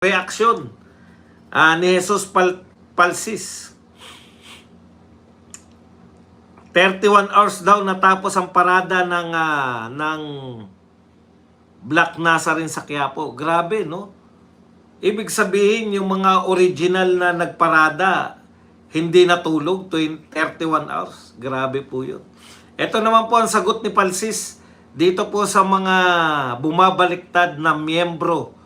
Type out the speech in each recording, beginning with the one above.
reaksyon ni Jesus Palsis. 31 hours daw natapos ang parada ng Black Nazarene sa Quiapo. Grabe, no? Ibig sabihin, yung mga original na nagparada, hindi natulog 31 hours. Grabe po yun. Ito naman po ang sagot ni Palsis dito po sa mga bumabaliktad na miyembro,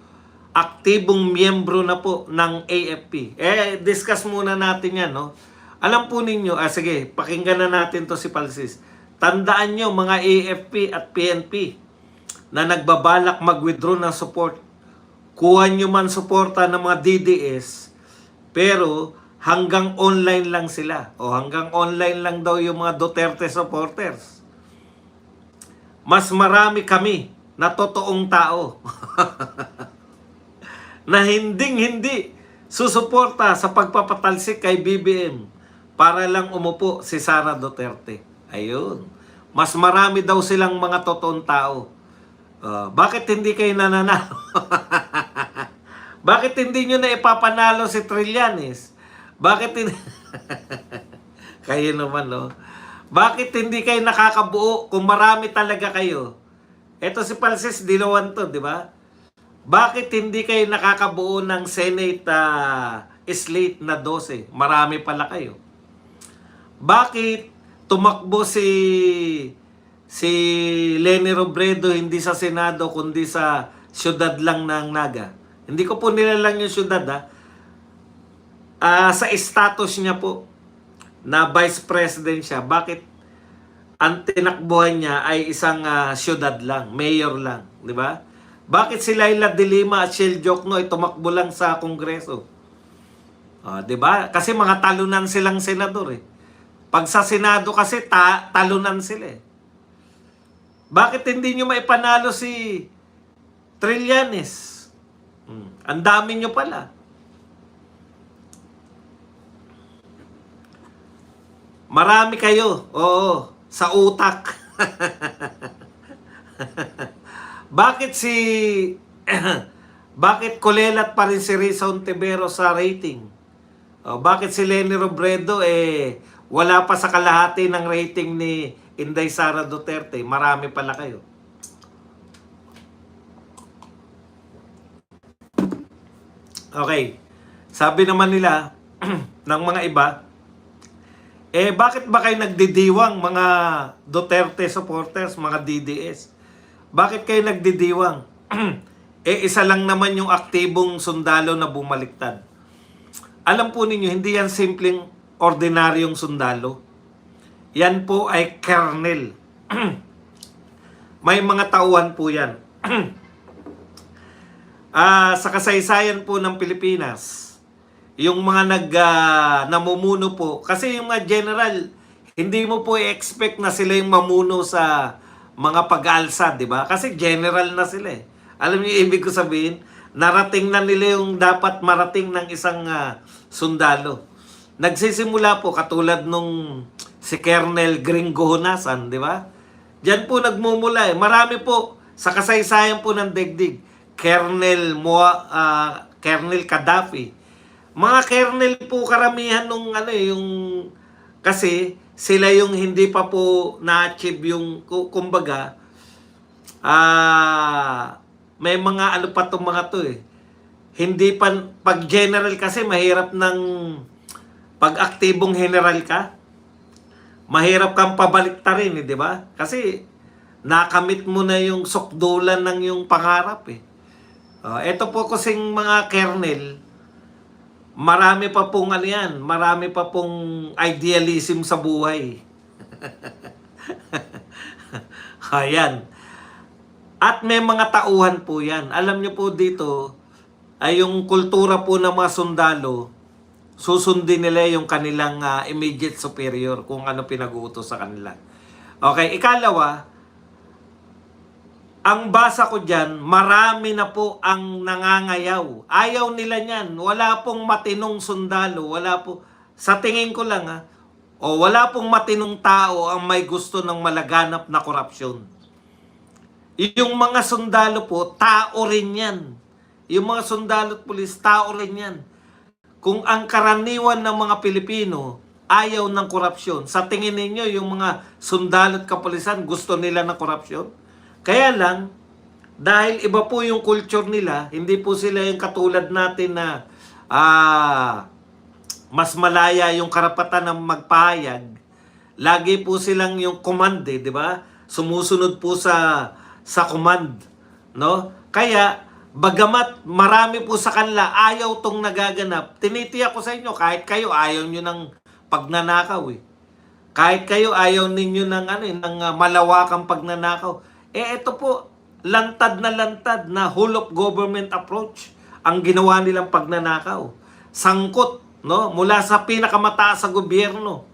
aktibong miyembro na po ng AFP. Discuss muna natin yan, no? Alam po ninyo, sige, pakinggan na natin to si Palsis. Tandaan nyo, mga AFP at PNP na nagbabalak mag-withdraw ng support, kuha nyo man suporta ng mga DDS, pero hanggang online lang sila. O hanggang online lang daw yung mga Duterte supporters. Mas marami kami na totoong tao na hindi susuporta sa pagpapatalsik kay BBM para lang umupo si Sara Duterte. Ayun. Mas marami daw silang mga totoong tao. Bakit hindi kayo nananalo? Bakit hindi nyo na ipapanalo si Trillanes? Bakit hindi... kayo naman, no? Bakit hindi kayo nakakabuo kung marami talaga kayo? Ito si Palsis Dilawan to, di ba? Bakit hindi kayo nakakabuo ng Senate slate na 12? Marami pala kayo. Bakit tumakbo si Leni Robredo hindi sa Senado kundi sa syudad lang ng Naga? Hindi ko po nilalang yung syudad, sa status niya po na vice president siya. Bakit ang tinakbuhan niya ay isang syudad lang, mayor lang, di ba? Bakit si Laila de Lima at Shell Jokno ay tumakbo lang sa Kongreso? Di ba? Kasi mga talunan silang senador eh. Pag sa Senado kasi talunan sila eh. Bakit hindi nyo maipanalo si Trillanes? Ang dami nyo pala. Marami kayo. Oo, sa utak. Bakit kulelat pa rin si Risa Ontivero sa rating? Bakit si Leni Robredo wala pa sa kalahati ng rating ni Inday Sara Duterte? Marami pala kayo. Okay. Sabi naman nila ng mga iba, bakit ba kayo nagdidiwang mga Duterte supporters, mga DDS? Bakit kayo nagdidiwang? Isa lang naman yung aktibong sundalo na bumaliktad. Alam po ninyo, hindi yan simpleng ordinaryong sundalo. Yan po ay kernel. May mga tauhan po yan. Sa kasaysayan po ng Pilipinas, yung mga namumuno po, kasi yung mga general, hindi mo po i-expect na sila yung mamuno sa mga pag-aalsa, di ba? Kasi general na sila eh. Alam niyo ibig ko sabihin? Narating na nila yung dapat marating ng isang sundalo. Nagsisimula po katulad nung si Colonel Gringo Honasan, di ba? Diyan po nagmumula eh. Marami po sa kasaysayan po ng daigdig. Colonel Gaddafi. Mga colonel po karamihan nung yung kasi sila yung hindi pa po na-achieve yung kumbaga may mga pa tong mga to eh. Hindi pa pag general kasi mahirap ng pag aktibong general ka. Mahirap kang pabaliktarin eh, di ba? Kasi nakamit mo na yung sukdulan ng yung pangarap eh. Ito po kasing mga kernel, marami pa pong marami pa pong idealism sa buhay. Ayan. At may mga tauhan po yan. Alam niyo po dito, ay yung kultura po ng mga sundalo, susundin nila yung kanilang immediate superior kung ano pinag-uutos sa kanila. Okay, ikalawa, ang basa ko dyan, marami na po ang nangangayaw. Ayaw nila niyan. Wala pong matinong sundalo. Wala po, sa tingin ko lang wala pong matinong tao ang may gusto ng malaganap na korupsyon. Yung mga sundalo po, tao rin yan. yung mga sundalo at pulis, tao rin yan. Kung ang karaniwan ng mga Pilipino ayaw ng korupsyon, sa tingin ninyo yung mga sundalo at kapulisan gusto nila ng korupsyon? Kaya lang, dahil iba po yung culture nila, hindi po sila yung katulad natin na mas malaya yung karapatan ng magpahayag. Lagi po silang yung command, di ba? Sumusunod po sa command, no? Kaya bagamat marami po sa kanila ayaw tong nagaganap, tinitiyak ko sa inyo kahit kayo ayaw niyo ng pagnanakaw eh. Kahit kayo ayaw ninyo ng malawakang pagnanakaw. Ito po lantad na whole of government approach ang ginawa nilang pagnanakaw. Sangkot, no? Mula sa pinakamataas sa gobyerno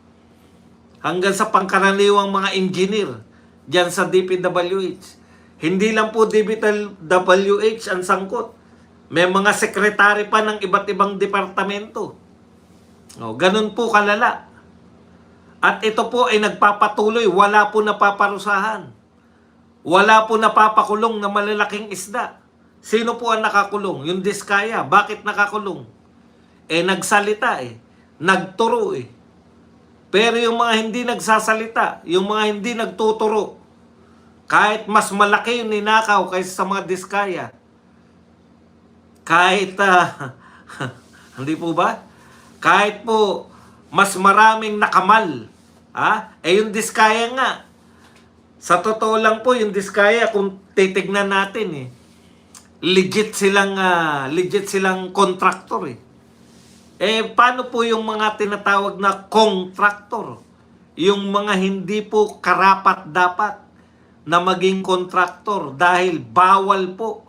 hanggang sa pangkaraniwang mga engineer diyan sa DPWH. Hindi lang po DPWH ang sangkot. May mga sekretary pa ng iba't ibang departamento. O, ganun po kalala. At ito po ay nagpapatuloy, wala po napaparusahan. Wala po napapakulong na malalaking isda. Sino po ang nakakulong? Yung Diskaya. Bakit nakakulong? Nagsalita nagturo Pero yung mga hindi nagsasalita, yung mga hindi nagtuturo, kahit mas malaki yung ninakaw kaysa sa mga Diskaya, kahit, hindi po ba? Kahit po mas maraming nakamal, yung Diskaya nga, sa totoo lang po, yung Diskaya, kung titignan natin, legit silang contractor paano po yung mga tinatawag na contractor? Yung mga hindi po karapat-dapat na maging contractor dahil bawal po.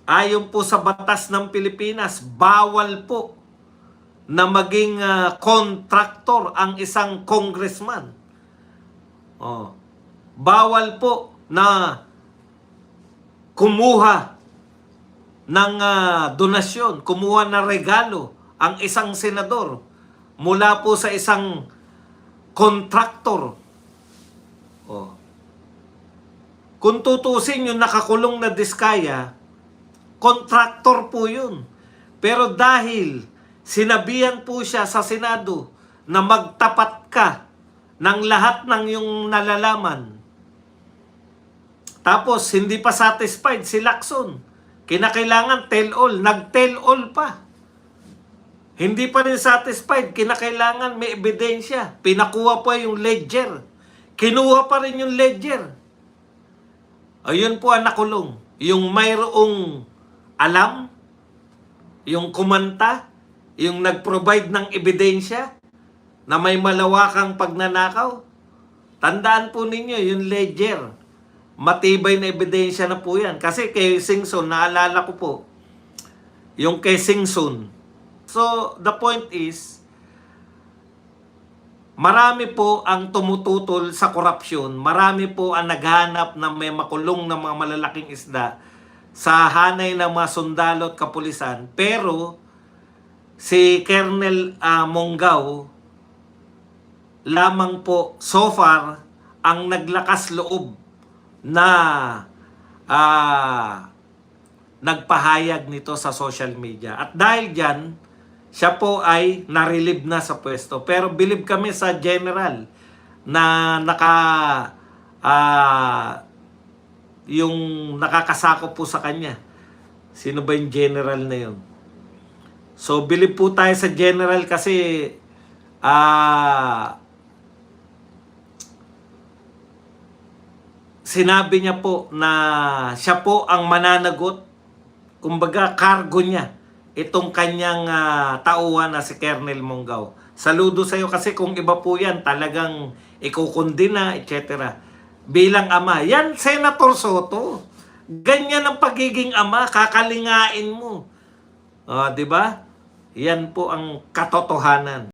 Ayon po sa batas ng Pilipinas, bawal po na maging contractor ang isang congressman. Bawal po na kumuha ng donasyon, kumuha ng regalo ang isang senador mula po sa isang contractor. Kung tutusin yung nakakulong na Diskaya, contractor po yun. Pero dahil sinabihan po siya sa Senado na magtapat ka ng lahat ng yung nalalaman, tapos hindi pa satisfied si Lacson, kinakailangan tell-all. Nag-tell-all pa. Hindi pa rin satisfied. Kinakailangan may ebidensya. Pinakuha pa yung ledger. Kinuha pa rin yung ledger. Ayun po ang nakulong. Yung mayroong alam, yung kumanta, yung nag-provide ng ebidensya na may malawakang pagnanakaw. Tandaan po ninyo yung ledger. Matibay na ebidensya na po yan. Kasi kay Singson, naalala ko po, yung kay Singson. So, the point is, marami po ang tumututol sa korupsyon. Marami po ang naghanap na may makulong na mga malalaking isda sa hanay ng mga sundalo at kapulisan. Pero, si Colonel Monggao, lamang po, so far, ang naglakas loob na nagpahayag nito sa social media. At dahil dyan, siya po ay na-relieve na sa pwesto. Pero believe kami sa general na yung nakakasako po sa kanya. Sino ba yung general na yun? So believe po tayo sa general kasi sinabi niya po na siya po ang mananagot, kumbaga cargo niya, itong kanyang tauhan na si Colonel Monggao. Saludo sa iyo kasi kung iba po yan, talagang ikukundina, etc. Bilang ama, yan Senator Soto. Ganyan ang pagiging ama, kakalingain mo. Di ba? Yan po ang katotohanan.